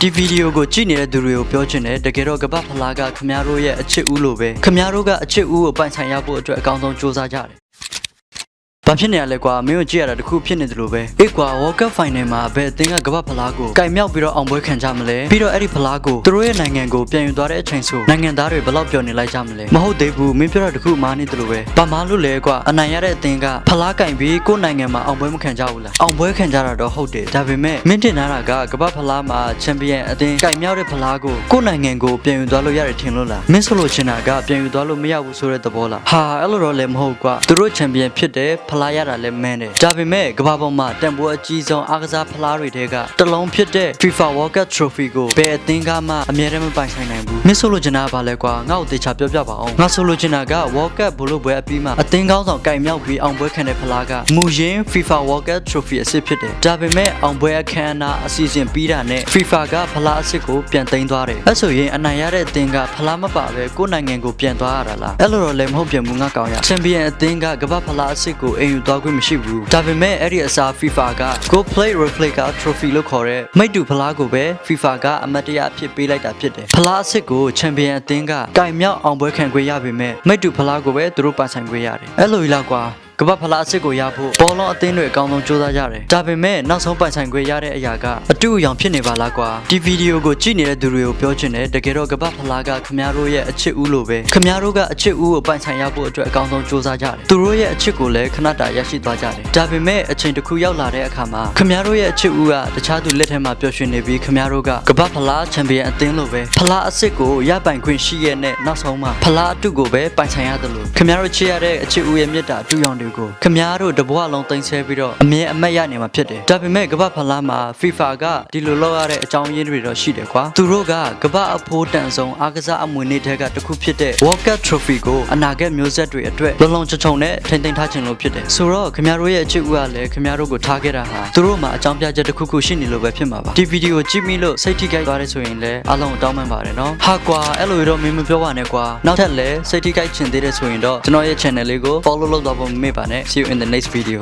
ဒီဗီဒီယိုကိုကြည့်နေတဲ့သူတွေကိုပြောချင်တယ်တကယ်တော့ကပတ်ဖလားကခမားတို့ရဲ့အချစ်ဦးလို့ပဲခမားတို့ကအချစ်ဦးကိုပိုင်ဆိုင်ရဖို့အတွက်အကောင်းဆုံးစူးစမ်းကြတယ်ဘာဖြစ်နေရလဲကွာမင်းတို့ကြည့်ရတာတခုဖြစ်နေတယ်လို့ပဲအေးကွာ World Cup Final မှာဘယ်အသင်းကကပတ်ဖလားကိုကင်မြောက်ပြီးတော့အောင်ပွဲခံကြမလဲပြီးတော့အဲ့ဒီဖလားကိုသူတို့ရဲ့နိုင်ငံကိုပြန်ယူသွားတဲ့အချိန်ဆိုနိုင်ငံသားတွေဘယ်လောက်ပျော်နေလိုက်ကြမလဲမဟုတ်သေးဘူးမင်းပြောတာတခုမားနေတယ်လို့ပဲဘာမှလို့လဲကွာအနိုင်ရတဲ့အသင်းကဖလားကင်ပြီးကိုယ့်နိုင်ငံမှာအောင်ပွဲမခံကြဘူးလားအောင်ပွဲခံကြတာတော့ဟုတ်တယ်ဒါပေမဲ့မင်းတင်ထားတာကကပတ်ဖလားမှာချန်ပီယံအသင်းကင်မြောက်တဲ့ဖလားကိုကိုယ့်နိုင်ငံကိုပြန်ယူသွားလို့ရတယ်ထင်လို့လားမင်းဆိုလို့ချင်တာကပြန်ယူသွားလို့မရဘူးဆိုတဲ့သဘောလားဟာအဲ့လိုတော့လည်းမဟုတ်ကွာသူတို့ချန်ပီယံဖြစ်တဲ့ဖလားရတာလည်းမင်းဒါပေမဲ့ကမ္ဘာပေါ်မှာတန်ဖိုးအကြီးဆုံးအားကစားဖလားတွေထဲကတလုံးဖြစ်တဲ့ FIFA World Cup Trophy ကိုဘယ်အသင်းကမှအမြဲတမ်းမပိုင်ဆိုင်နိုင်ဘူး။မင်းဆိုလိုချင်တာဘာလဲကွာငါ့ကိုသေချာပြောပြပါအောင်။ငါဆိုလိုချင်တာက World Cup ဘလို့ပွဲအပြီးမှာအသင်းကောင်းဆောင်ကင်မြောက်ပြီးအောင်ပွဲခံတဲ့ဖလားကမူရင်း FIFA World Cup Trophy အစစ်ဖြစ်တယ်။ဒါပေမဲ့အောင်ပွဲအခမ်းအနားအစီအစဉ်ပြီးတာနဲ့ FIFA ကဖလားအစစ်ကိုပြန်သိမ်းသွားတယ်။အဲဆိုရင်အနိုင်ရတဲ့အသင်းကဖလားမပါပဲကိုယ့်နိုင်ငံကိုပြန်သွားရတာလား။အဲ့လိုတော့လည်းမဟုတ်ပြန်ဘူးငါကောင်ရ။ချန်ပီယံအသင်းကကမ္ဘာဖလားအစစ်ကိုအိမ်ယူသွားခွင့်မရှိဘူး။ဒါပေမဲ့အဲ့ဒီအစား FIFA က Go Play Replay က Trophy လို့ခေါ်တဲ့မိတ်တူဖလားကိုပဲ FIFA ကအမတ်တရအဖြစ်ပေးလိုက်တာဖြစ်တယ်။ဖလားအစစ်ကိုချန်ပီယံအသင်းကကင်မြောက်အောင်ပွဲခံခွင့်ရပေမဲ့မိတ်တူဖလားကိုပဲသူတို့ပိုင်ဆိုင်ခွင့်ရတယ်။အဲ့လိုကြီးလားကွာကမ္ဘာဖလားအစစ်ကိုရဖို့ဘောလုံးအသင်းတွေအကောင်းဆုံးစူးစမ်းကြတယ်။ဒါပေမဲ့နောက်ဆုံးပိုင်ဆိုင်ခွင့်ရတဲ့အရာကအတူအယောင်ဖြစ်နေပါလားကွာ။ဒီဗီဒီယိုကိုကြည့်နေတဲ့သူတွေကိုပြောချင်တယ်တကယ်တော့ကမ္ဘာဖလားကခမားတို့ရဲ့အချစ်ဦးလို့ပဲခမားတို့ကအချစ်ဦးကိုပိုင်ဆိုင်ရဖို့အတွက်အကောင်းဆုံးစူးစမ်းကြတယ်။သူတို့ရဲ့အချစ်ကိုလည်းခဏတာရရှိသွားကြတယ်။ဒါပေမဲ့အချိန်တစ်ခုရောက်လာတဲ့အခါမှာခမားတို့ရဲ့အချစ်ဦးကတခြားသူလက်ထဲမှာပျော်ရွှင်နေပြီးခမားတို့ကကမ္ဘာဖလားချန်ပီယံအသင်းလို့ပဲဖလားအစစ်ကိုရပိုင်ခွင့်ရှိရဲ့နဲ့နောက်ဆုံးမှာဖလားအတုကိုပဲပိုင်ဆိုင်ရတယ်လို့ခမားတို့ချစ်ရတဲ့အချစ်ဦးရဲ့မြတ်တာအတူရောင်တွေကိုခမားတို့တဘွားလုံးတင်ဆက်ပြီးတော့အမြဲအမတ်ရနေမှာဖြစ်တယ်ဒါပေမဲ့ကမ္ဘာဖလားမှာ FIFA ကဒီလိုလောက်ရတဲ့အကြောင်းရင်းတွေတော့ရှိတယ်ကွာသူတို့ကကမ္ဘာအဖိုးတန်ဆုံးအားကစားအမွေနေ့တွေကတစ်ခုဖြစ်တဲ့ World Cup Trophy ကိုအနာဂတ်မျိုးဆက်တွေအတွက်လုံလုံခြုံခြုံနဲ့ထိန်းသိမ်းထားခြင်းလို့ဖြစ်တယ်ဆိုတော့ခင်ဗျားတို့ရဲ့အချစ်ဦးကလည်းခင်ဗျားတို့ကိုထားခဲ့တာဟာသူတို့မှာအကြောင်းပြချက်တစ်ခုခုရှိနေလို့ပဲဖြစ်မှာပါဒီဗီဒီယိုကြည့်မိလို့စိတ်ထိခိုက်သွားတယ်ဆိုရင်လည်းအားလုံးတောင်းပန်ပါတယ်နော်ဟာကွာအဲ့လိုတော့မင်းမပြောပါနဲ့ကွာနောက်ထပ်လည်းစိတ်ထိခိုက်ချင်သေးတယ်ဆိုရင်တော့ကျွန်တော်ရဲ့ channel လေးကို follow လုပ်တော့ဖို့မမေ့ပါနဲ့ see you in the next video